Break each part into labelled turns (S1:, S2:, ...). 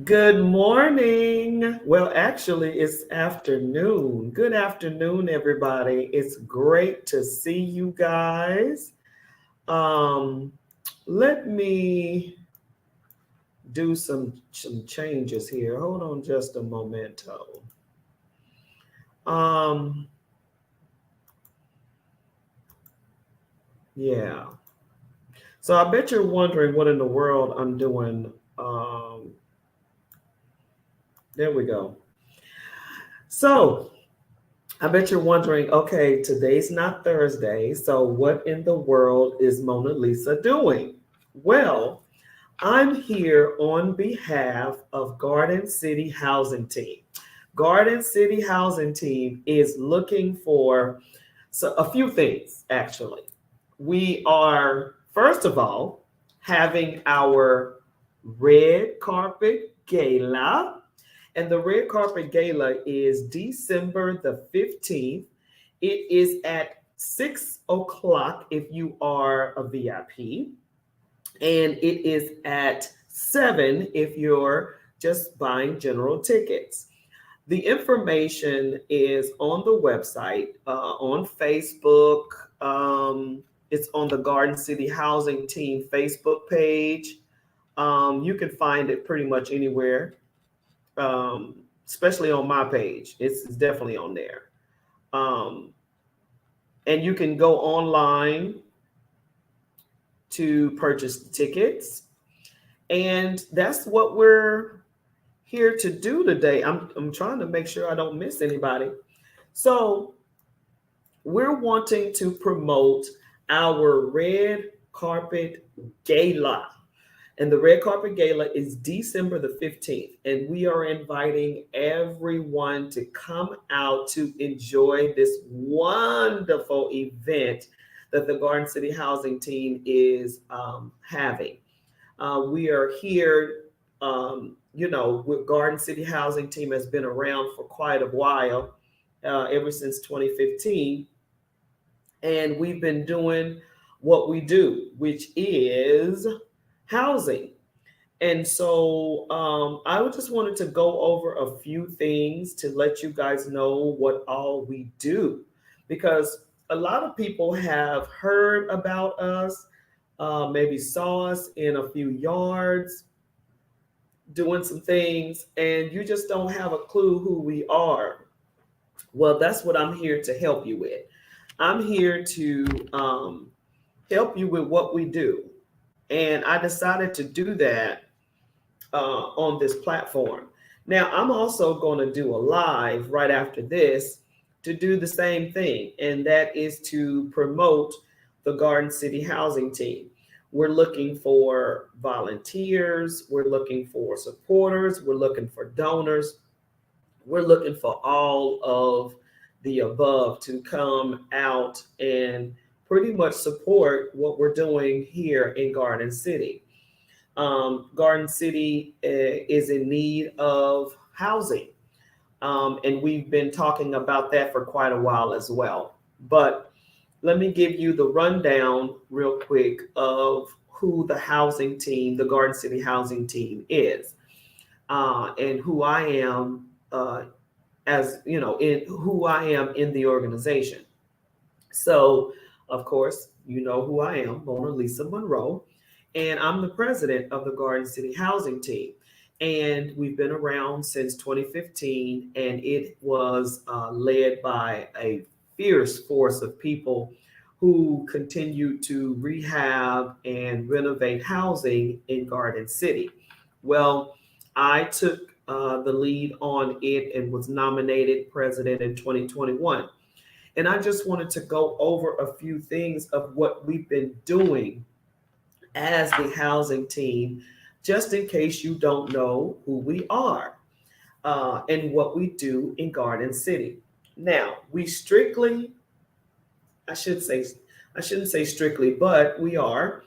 S1: Good morning. Well, actually, it's afternoon. Good afternoon, everybody. It's great to see you guys. Um, Let me do some changes here. Hold on just a momento. Um, yeah. So I bet you're wondering what in the world I'm doing. There we go. So I bet you're wondering, okay, today's not Thursday, so what in the world is Mona Lisa doing? Well, I'm here on behalf of Garden City Housing Team. Garden City Housing Team is looking for a few things, actually. We are, first of all, having our red carpet gala, and the red carpet gala is December the 15th. It is at 6 o'clock if you are a VIP, and it is at 7 if you're just buying general tickets. The information is on the website, on Facebook. It's on the Garden City Housing Team Facebook page. You can find it pretty much anywhere, especially on my page. It's definitely on there. Um, and you can go online to purchase the tickets. And that's what we're here to do today. I'm trying to make sure I don't miss anybody. So, we're wanting to promote our red carpet gala. And the red carpet gala is December the 15th. And we are inviting everyone to come out to enjoy this wonderful event that the Garden City Housing Team is having. We are here, with Garden City Housing Team has been around for quite a while, ever since 2015. And we've been doing what we do, which is housing. And so I just wanted to go over a few things to let you guys know what all we do, because a lot of people have heard about us, maybe saw us in a few yards doing some things, and you just don't have a clue who we are. Well, that's what I'm here to help you with. I'm here to help you with what we do. And I decided to do that on this platform. Now, I'm also going to do a live right after this to do the same thing, and that is to promote the Garden City Housing Team. We're looking for volunteers, we're looking for supporters, we're looking for donors, we're looking for all of the above to come out and pretty much support what we're doing here in Garden City. Garden City is in need of housing. And we've been talking about that for quite a while as well. But let me give you the rundown real quick of who the housing team, the Garden City housing team is, and who I am, as you know, in who I am in the organization. So, of course, you know who I am, Mona Lisa Monroe, and I'm the president of the Garden City Housing Team. And we've been around since 2015, and it was led by a fierce force of people who continue to rehab and renovate housing in Garden City. Well, I took the lead on it and was nominated president in 2021. And I just wanted to go over a few things of what we've been doing as the housing team, just in case you don't know who we are and what we do in Garden City. Now, we strictly, I should say, I shouldn't say strictly, but we are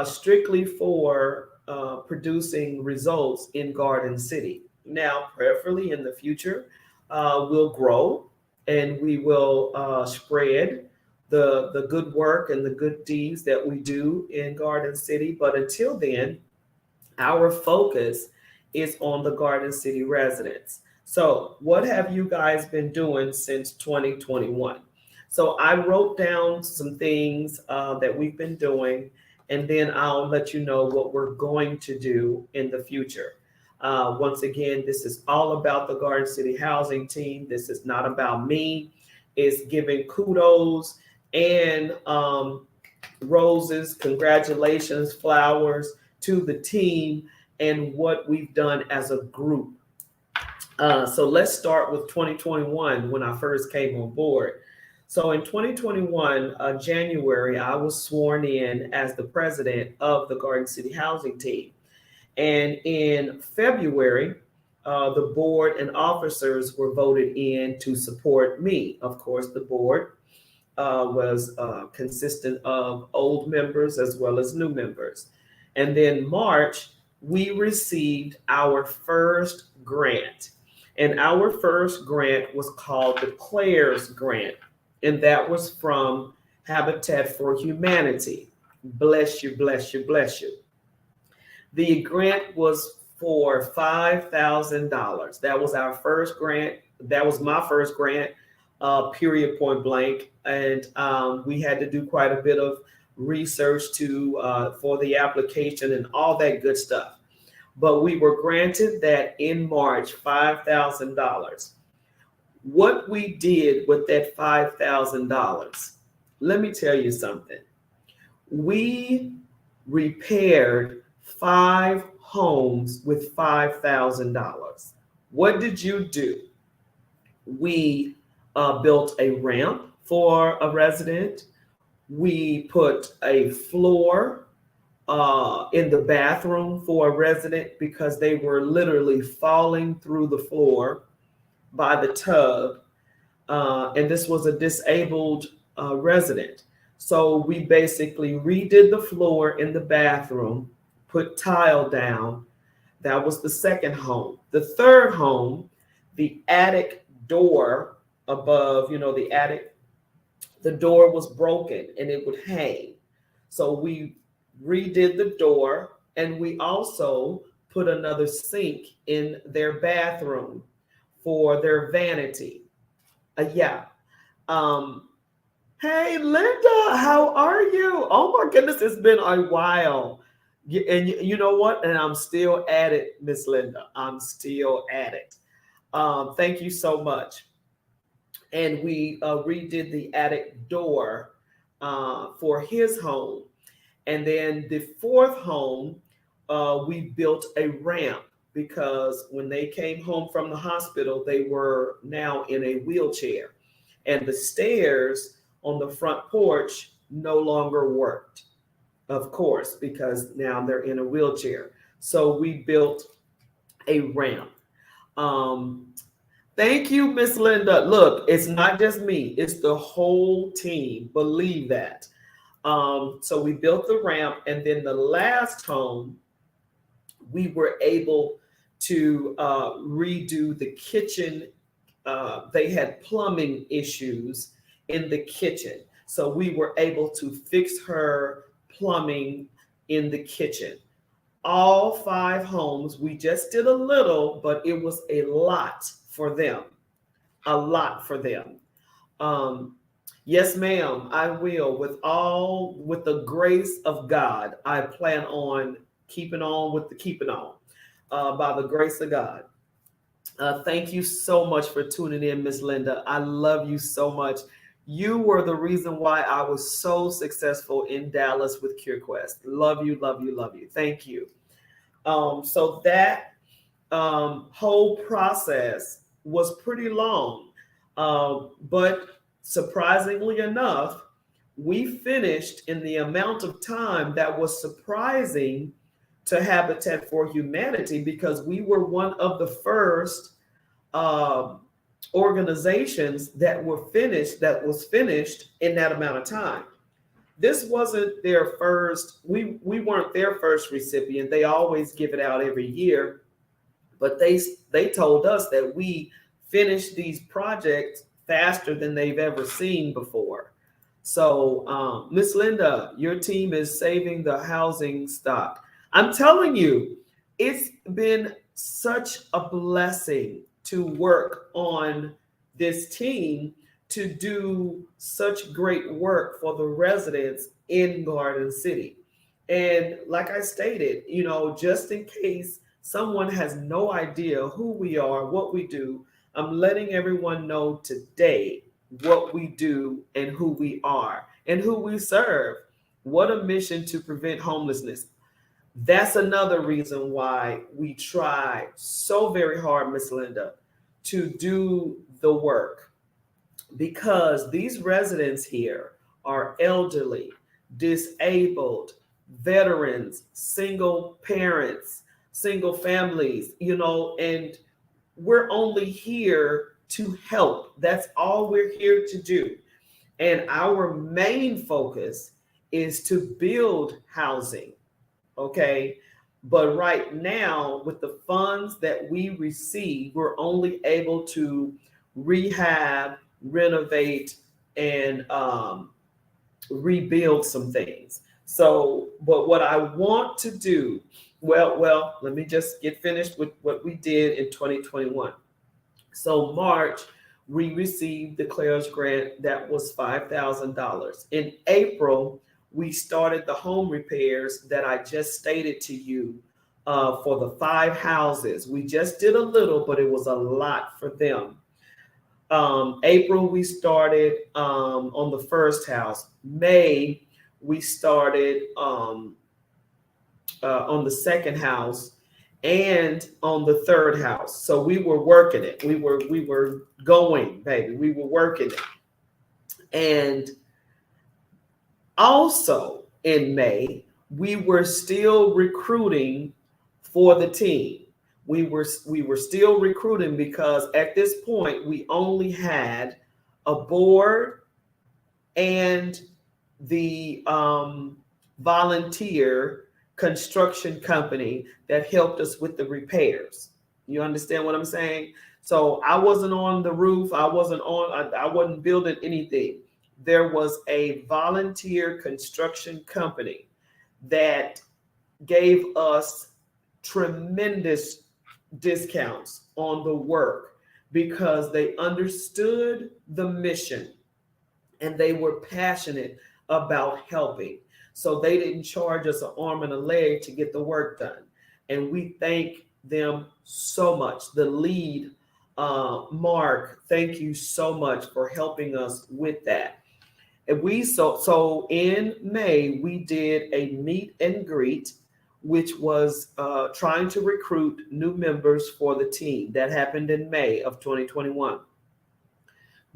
S1: strictly for producing results in Garden City. Now, prayerfully in the future, we'll grow and we will spread the good work and the good deeds that we do in Garden City. But until then, our focus is on the Garden City residents. So, what have you guys been doing since 2021? So, I wrote down some things that we've been doing, and then I'll let you know what we're going to do in the future. Once again, this is all about the Garden City Housing Team. This is not about me. It's giving kudos and roses, congratulations, flowers to the team and what we've done as a group. So let's start with 2021 when I first came on board. So in 2021, January, I was sworn in as the president of the Garden City Housing Team. And in February, the board and officers were voted in to support me. Of course, the board was consistent of old members as well as new members. And then March, we received our first grant. And our first grant was called the Claire's Grant. And that was from Habitat for Humanity. Bless you, bless you, bless you. The grant was for $5,000. That was our first grant. That was my first grant, period, point blank. And we had to do quite a bit of research to for the application and all that good stuff. But we were granted that in March, $5,000. What we did with that $5,000, let me tell you something. We repaired 5 homes with $5,000. What did you do? We built a ramp for a resident. We put a floor in the bathroom for a resident because they were literally falling through the floor by the tub. And this was a disabled resident. So we basically redid the floor in the bathroom, put tile down. That was the second home. The third home, the attic door above, the attic, the door was broken and it would hang. So we redid the door, and we also put another sink in their bathroom for their vanity. Yeah. Hey, Linda, how are you? Oh my goodness, it's been a while. And you know what? And I'm still at it, Miss Linda. I'm still at it. Thank you so much. And we redid the attic door for his home. And then the fourth home, we built a ramp because when they came home from the hospital, they were now in a wheelchair. And the stairs on the front porch no longer worked, of course, because now they're in a wheelchair. So we built a ramp. Thank you, Miss Linda. Look, it's not just me, it's the whole team. Believe that. So we built the ramp, and then the last home, we were able to redo the kitchen. They had plumbing issues in the kitchen. So we were able to fix her plumbing in the kitchen. All 5 homes, we just did a little, but it was a lot for them. A lot for them. Yes, ma'am, I will. With the grace of God, I plan on keeping on with the keeping on by the grace of God. Thank you so much for tuning in, Miss Linda. I love you so much. You were the reason why I was so successful in Dallas with CureQuest. Love you, love you, love you. Thank you. So that whole process was pretty long, but surprisingly enough, we finished in the amount of time that was surprising to Habitat for Humanity because we were one of the first organizations that was finished in that amount of time. This wasn't their first, we weren't their first recipient. They always give it out every year, but they told us that we finished these projects faster than they've ever seen before. So, Miss Linda, your team is saving the housing stock. I'm telling you, it's been such a blessing to work on this team to do such great work for the residents in Garden City. And like I stated, just in case someone has no idea who we are, what we do, I'm letting everyone know today what we do and who we are and who we serve. What a mission to prevent homelessness. That's another reason why we try so very hard, Miss Linda, to do the work, because these residents here are elderly, disabled, veterans, single parents, single families, and we're only here to help. That's all we're here to do. And our main focus is to build housing. Okay. But right now, with the funds that we receive, we're only able to rehab, renovate, and rebuild some things. So, but what I want to do, let me just get finished with what we did in 2021. So March, we received the CLARES grant that was $5,000. In April, we started the home repairs that I just stated to you for the 5 houses. We just did a little, but it was a lot for them. April, we started on the first house. May, we started on the second house and on the third house. So we were working it. We were going, baby. We were working it. And also in May, we were still recruiting for the team. We were still recruiting because at this point we only had a board and the volunteer construction company that helped us with the repairs. You understand what I'm saying? So I wasn't on the roof. I wasn't building anything. There was a volunteer construction company that gave us tremendous discounts on the work because they understood the mission and they were passionate about helping. So they didn't charge us an arm and a leg to get the work done. And we thank them so much. The lead, Mark, thank you so much for helping us with that. And so in May, we did a meet and greet, which was trying to recruit new members for the team. That happened in May of 2021.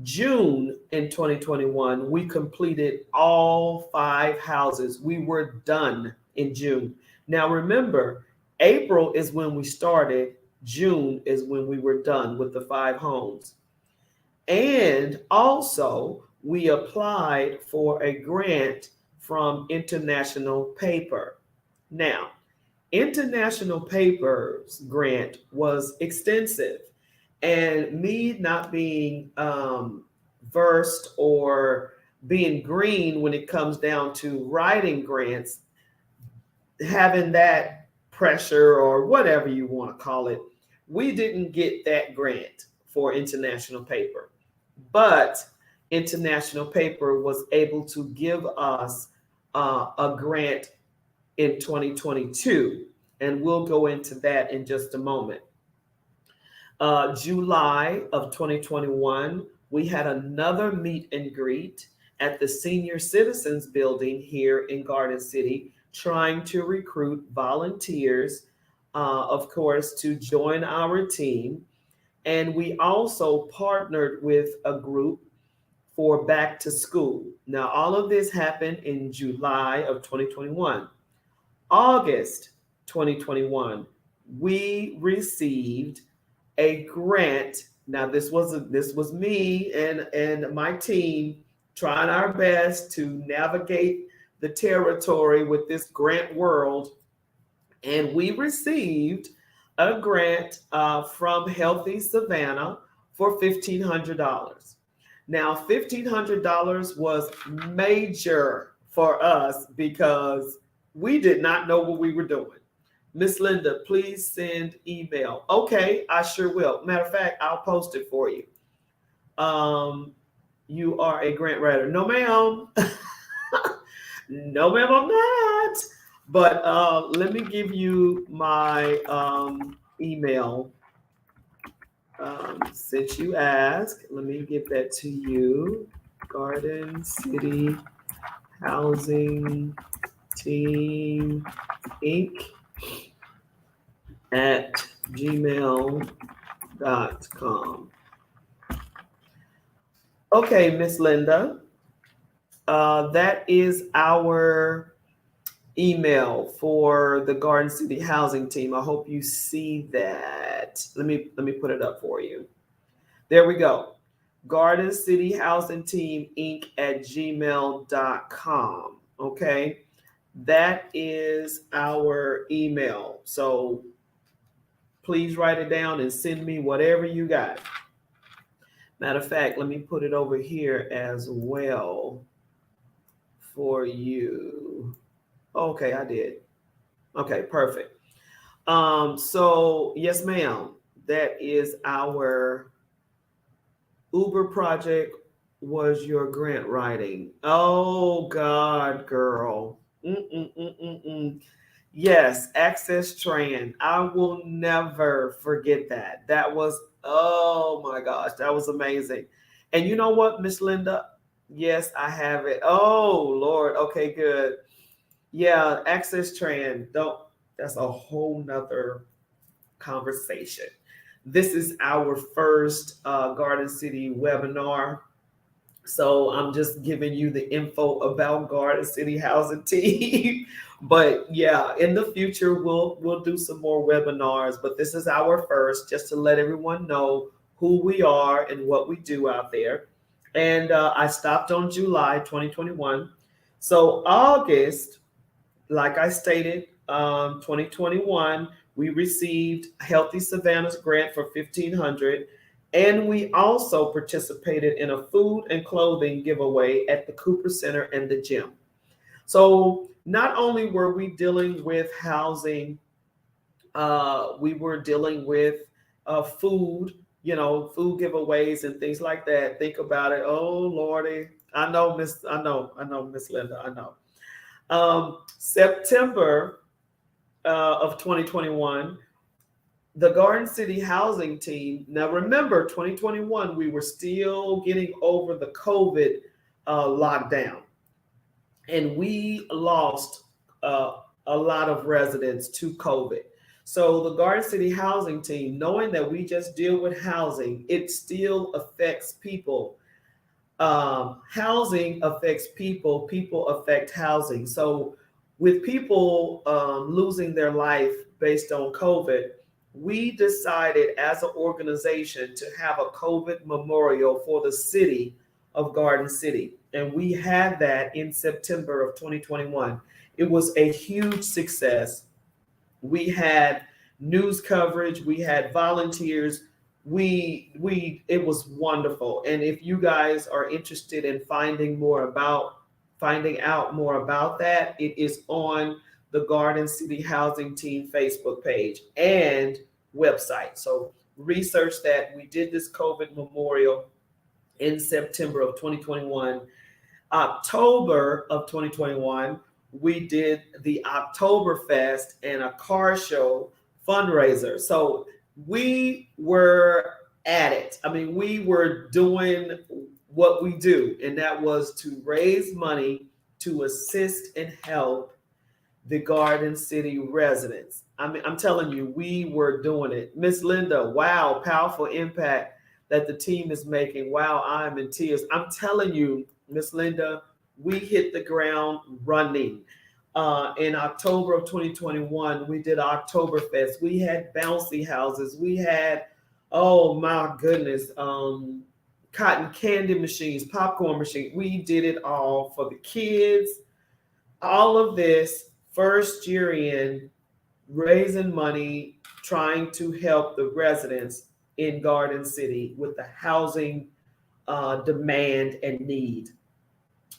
S1: June in 2021, we completed all 5 houses. We were done in June. Now remember, April is when we started. June is when we were done with the 5 homes. And also, we applied for a grant from International Paper. Now, International Paper's grant was extensive. And me not being versed or being green when it comes down to writing grants, having that pressure or whatever you want to call it, we didn't get that grant for International Paper. But International Paper was able to give us a grant in 2022. And we'll go into that in just a moment. July of 2021, we had another meet and greet at the Senior Citizens Building here in Garden City, trying to recruit volunteers, of course, to join our team. And we also partnered with a group for back to school. Now, all of this happened in July of 2021. August 2021, we received a grant. Now this was me and my team trying our best to navigate the territory with this grant world, and we received a grant from Healthy Savannah for $1,500. Now $1,500 was major for us because we did not know what we were doing. Miss Linda, please send email. Okay, I sure will. Matter of fact, I'll post it for you. Um, you are a grant writer. No, ma'am. No, ma'am, I'm not. But let me give you my email. Since you asked, let me give that to you. Garden City Housing Team Inc. at gmail.com. Okay, Miss Linda, that is our email for the Garden City Housing Team. I hope you see that. Let me put it up for you. There we go. Garden City Housing Team Inc. at gmail.com. Okay. That is our email. So please write it down and send me whatever you got. Matter of fact, let me put it over here as well for you. Okay, I did. Okay, perfect. So yes, ma'am. That is our Uber project was your grant writing. Oh God, girl. Mm-mm-mm-mm-mm. Yes, Access Tran. I will never forget that. That was, oh my gosh, that was amazing. And you know what, Miss Linda? Yes, I have it. Oh Lord. Okay, good. Yeah, Access Tran. Don't, that's a whole nother conversation. This is our first Garden City webinar. So I'm just giving you the info about Garden City Housing Team. But yeah, in the future we'll do some more webinars. But this is our first, just to let everyone know who we are and what we do out there. And I stopped on July 2021. So August, like I stated, 2021, we received Healthy Savannah's grant for 1,500, and we also participated in a food and clothing giveaway at the Cooper Center and the gym. So not only were we dealing with housing, we were dealing with food, food giveaways and things like that. Think about it. Oh Lordy, I know, Miss Linda, I know. September of 2021, the Garden City Housing Team. Now, remember, 2021, we were still getting over the COVID lockdown, and we lost a lot of residents to COVID. So, the Garden City Housing Team, knowing that we just deal with housing, it still affects people. Housing affects people, people affect housing. So with people losing their life based on COVID, we decided as an organization to have a COVID memorial for the city of Garden City. And we had that in September of 2021. It was a huge success. We had news coverage, we had volunteers, we it was wonderful. And if you guys are interested in finding out more about that, it is on the Garden City Housing Team Facebook page and website. So research that. We did this COVID memorial in September of 2021. October of 2021, we did the Oktoberfest and a car show fundraiser. So we were at it. I mean, we were doing what we do, and that was to raise money to assist and help the Garden City residents. I mean, I'm telling you, we were doing it. Miss Linda, wow, powerful impact that the team is making. Wow, I'm in tears. I'm telling you, Miss Linda, we hit the ground running. In October of 2021, we did Oktoberfest. We had bouncy houses. We had, oh my goodness, cotton candy machines, popcorn machines. We did it all for the kids. All of this first year in, raising money, trying to help the residents in Garden City with the housing demand and need.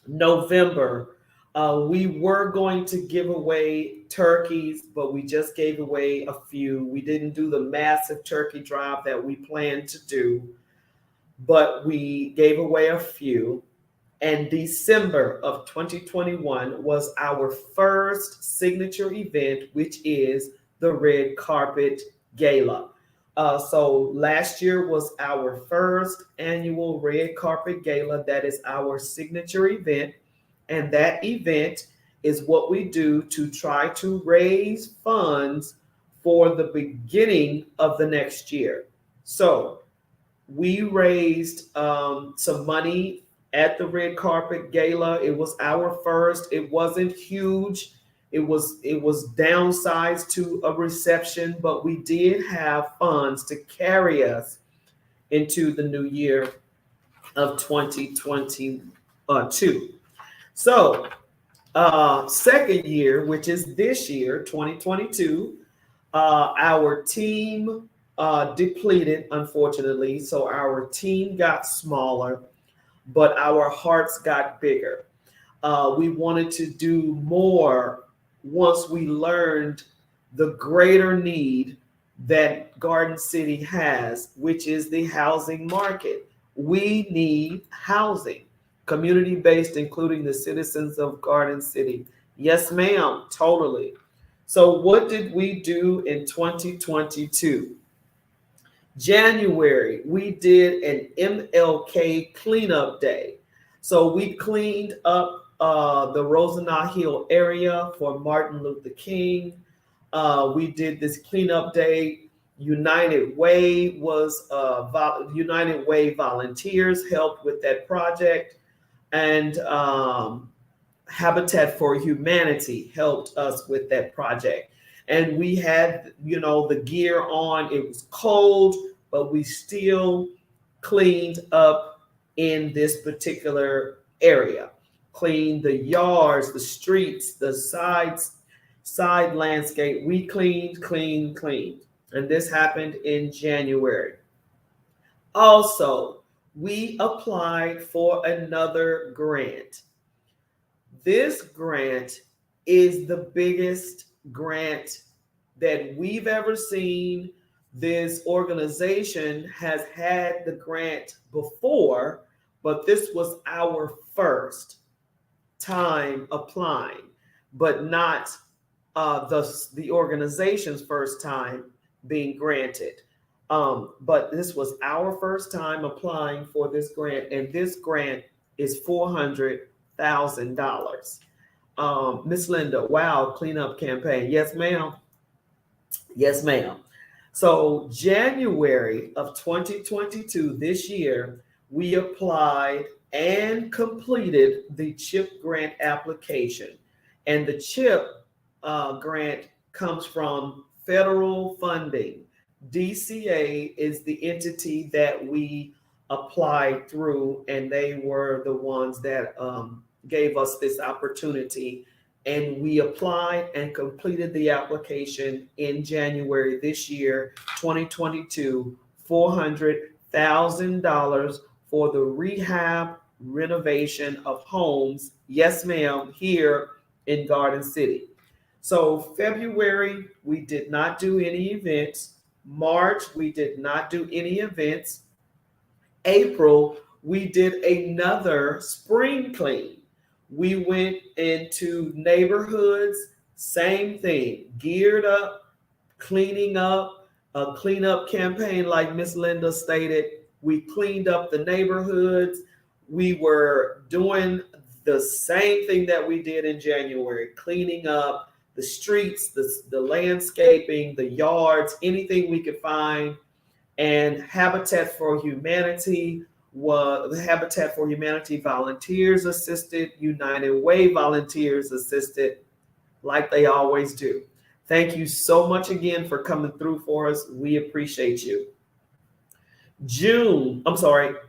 S1: November, we were going to give away turkeys, but we just gave away a few. We didn't do the massive turkey drive that we planned to do, but we gave away a few. And December of 2021 was our first signature event, which is the Red Carpet Gala. So last year was our first annual Red Carpet Gala. That is our signature event. And that event is what we do to try to raise funds for the beginning of the next year. So we raised some money at the Red Carpet Gala. It was our first. It wasn't huge. It was downsized to a reception, but we did have funds to carry us into the new year of 2022. So, second year, which is this year, 2022, our team depleted, unfortunately. So our team got smaller, but our hearts got bigger. We wanted to do more once we learned the greater need that Garden City has, which is the housing market. We need housing, community based, including the citizens of Garden City. Yes, ma'am, totally. So, what did we do in 2022? January, we did an MLK cleanup day. So we cleaned up the Rosenau Hill area for Martin Luther King. We did this cleanup day. United Way volunteers helped with that project, and Habitat for Humanity helped us with that project. And we had, the gear on. It was cold, but we still cleaned up in this particular area. Cleaned the yards, the streets, the side landscape. We cleaned. And this happened in January. Also, we applied for another grant. This grant is the biggest grant that we've ever seen. This organization has had the grant before, but this was our first time applying, but not the organization's first time being granted. But this was our first time applying for this grant, and this grant is $400,000. Miss Linda, wow, cleanup campaign. Yes, ma'am. Yes, ma'am. So January of 2022, this year, we applied and completed the CHIP grant application. And the CHIP grant comes from federal funding. DCA is the entity that we applied through, and they were the ones that gave us this opportunity. And we applied and completed the application in January this year, 2022, $400,000 for the rehab renovation of homes. Yes, ma'am, here in Garden City. So February, we did not do any events. March, we did not do any events. April, we did another spring clean. We went into neighborhoods, same thing, geared up, cleaning up, a cleanup campaign like Miss Linda stated. We cleaned up the neighborhoods. We were doing the same thing that we did in January, cleaning up the streets, the landscaping, the yards, anything we could find. And Habitat for Humanity volunteers assisted, United Way volunteers assisted, like they always do. Thank you so much again for coming through for us. We appreciate you.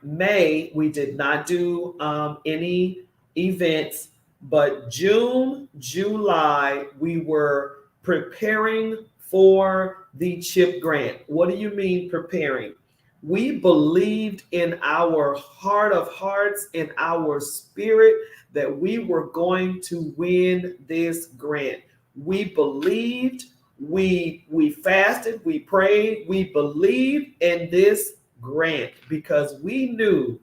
S1: May, we did not do any events, but June, July, we were preparing for the CHIP grant. What do you mean preparing? We believed in our heart of hearts, in our spirit, that we were going to win this grant. We believed, we fasted, we prayed, we believed in this grant because we knew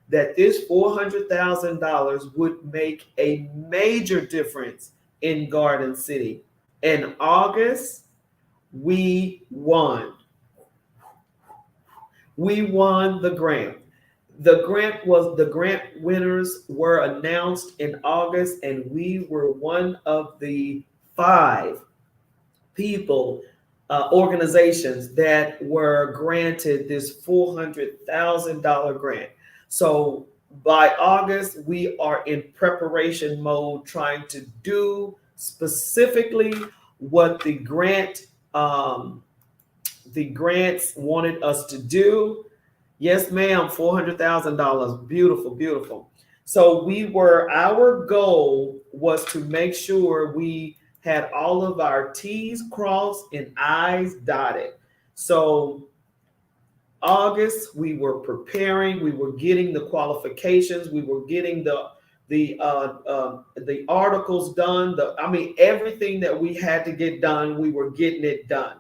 S1: that this $400,000 would make a major difference in Garden City. In August, we won. We won the grant. The grant winners were announced in August, and we were one of the five people, organizations that were granted this $400,000 grant. So by August, we are in preparation mode, trying to do specifically what the grants wanted us to do. Yes, ma'am, $400,000. Beautiful, beautiful. So our goal was to make sure we had all of our T's crossed and I's dotted. So August, we were preparing, we were getting the qualifications, we were getting the articles done. Everything that we had to get done, we were getting it done.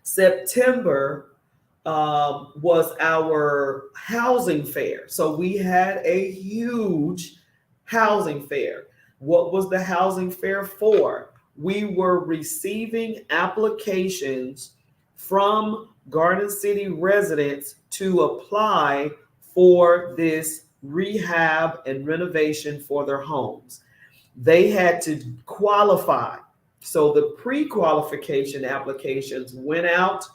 S1: September was our housing fair. So we had a huge housing fair. What was the housing fair for? We were receiving applications from Garden City residents to apply for this rehab and renovation for their homes. They had to qualify. So the pre-qualification applications went out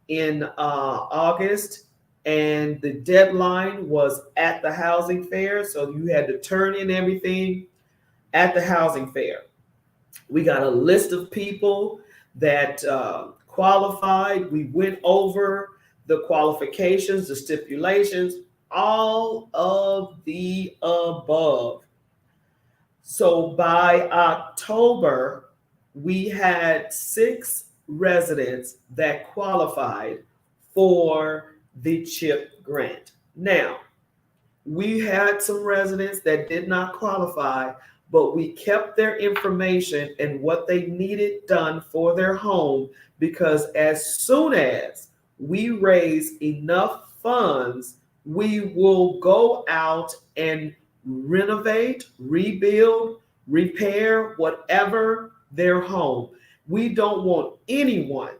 S1: in August, and the deadline was at the housing fair. So you had to turn in everything at the housing fair. We got a list of people that qualified. We went over the qualifications, the stipulations, all of the above. So by October, we had 6 residents that qualified for the CHIP grant. Now, we had some residents that did not qualify, but we kept their information and what they needed done for their home, because as soon as we raise enough funds, we will go out and renovate, rebuild, repair, whatever their home. We don't want anyone,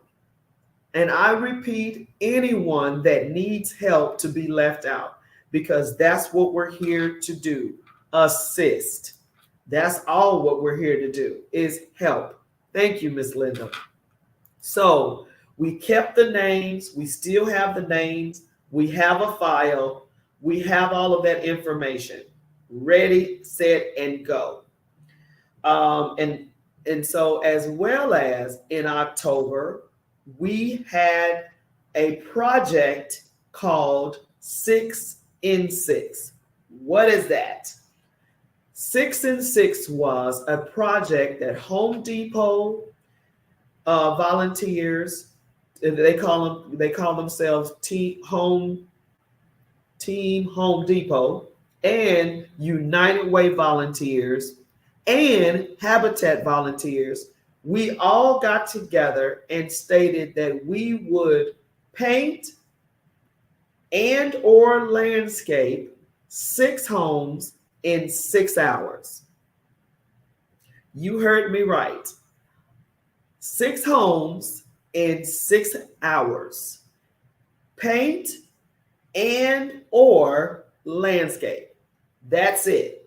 S1: and I repeat, anyone that needs help to be left out, because that's what we're here to do. Assist. That's all what we're here to do, is help. Thank you, Miss Linda. So we kept the names. We still have the names. We have a file. We have all of that information. Ready, set, and go. And so, as well as in October, we had a project called 6 in 6. What is that? 6 in 6 was a project that Home Depot volunteers, they call themselves Team Home Depot, and United Way volunteers and Habitat volunteers. We all got together and stated that we would paint and or landscape 6 homes in 6 hours. You heard me right. 6 homes in 6 hours. Paint and or landscape. That's it.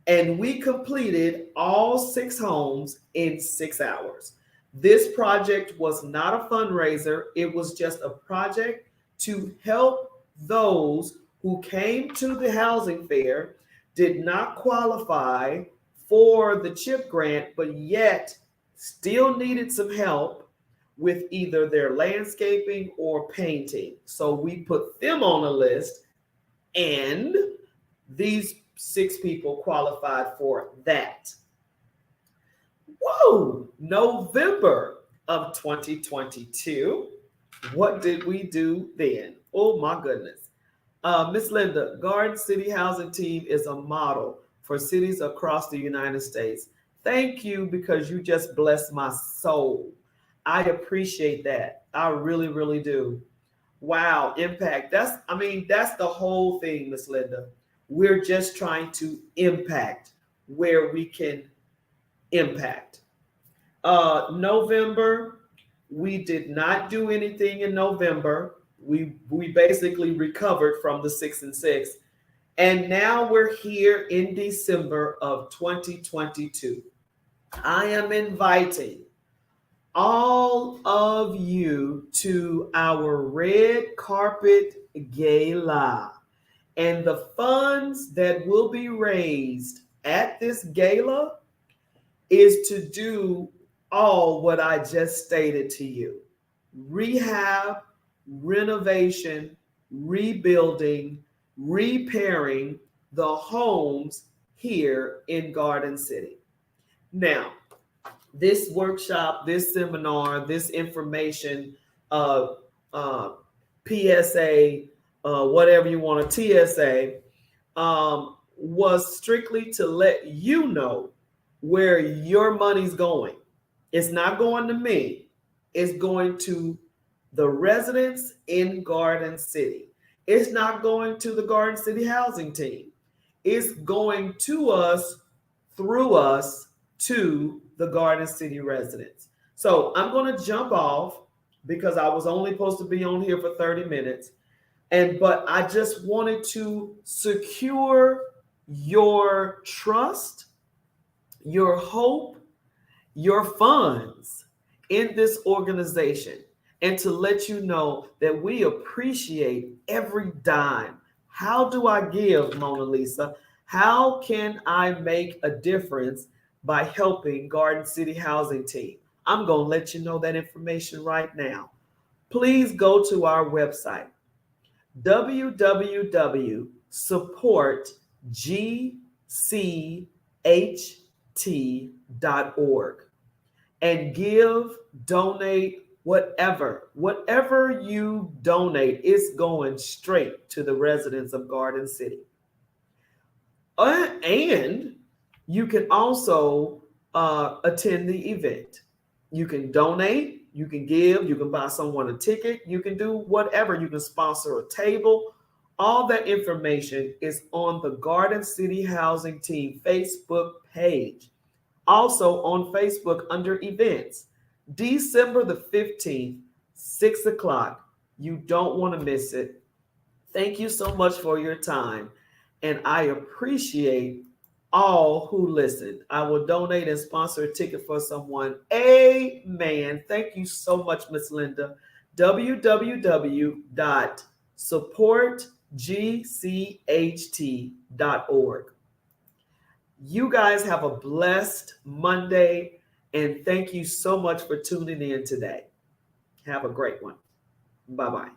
S1: And we completed all 6 homes in 6 hours. This project was not a fundraiser. It was just a project to help those who came to the housing fair, did not qualify for the CHIP grant, but yet still needed some help with either their landscaping or painting. So we put them on a list, and these 6 people qualified for that. Whoa! November of 2022. What did we do then? Oh my goodness. Miss Linda, Garden City Housing Team is a model for cities across the United States. Thank you because you just blessed my soul. I appreciate that. I really, really do. Wow, impact. That's the whole thing, Miss Linda. We're just trying to impact where we can impact. November, we did not do anything in November. We basically recovered from the 6 and 6. And now we're here in December of 2022. I am inviting all of you to our red carpet gala. And the funds that will be raised at this gala is to do all what I just stated to you: rehab, renovation, rebuilding, repairing the homes here in Garden City. Now, this workshop, this seminar, this information, uh, uh, PSA, whatever you want, a TSA, was strictly to let you know where your money's going. It's not going to me, it's going to the residents in Garden City. It's not going to the Garden City housing team. It's going to us, through us, to the Garden City residents. So I'm going to jump off because I was only supposed to be on here for 30 minutes. But I just wanted to secure your trust, your hope, your funds in this organization, and to let you know that we appreciate every dime. How do I give, Mona Lisa? How can I make a difference by helping Garden City Housing Team? I'm going to let you know that information right now. Please go to our website, www.supportgcht.org, and give, donate, whatever you donate is going straight to the residents of Garden City. And you can also attend the event. You can donate, you can give, you can buy someone a ticket, you can do whatever, you can sponsor a table. All that information is on the Garden City Housing Team Facebook page. Also on Facebook under events. December the 15th, 6 o'clock. You don't want to miss it. Thank you so much for your time. And I appreciate all who listened. I will donate and sponsor a ticket for someone. Amen. Thank you so much, Miss Linda. www.supportgcht.org. You guys have a blessed Monday, and thank you so much for tuning in today. Have a great one. Bye-bye.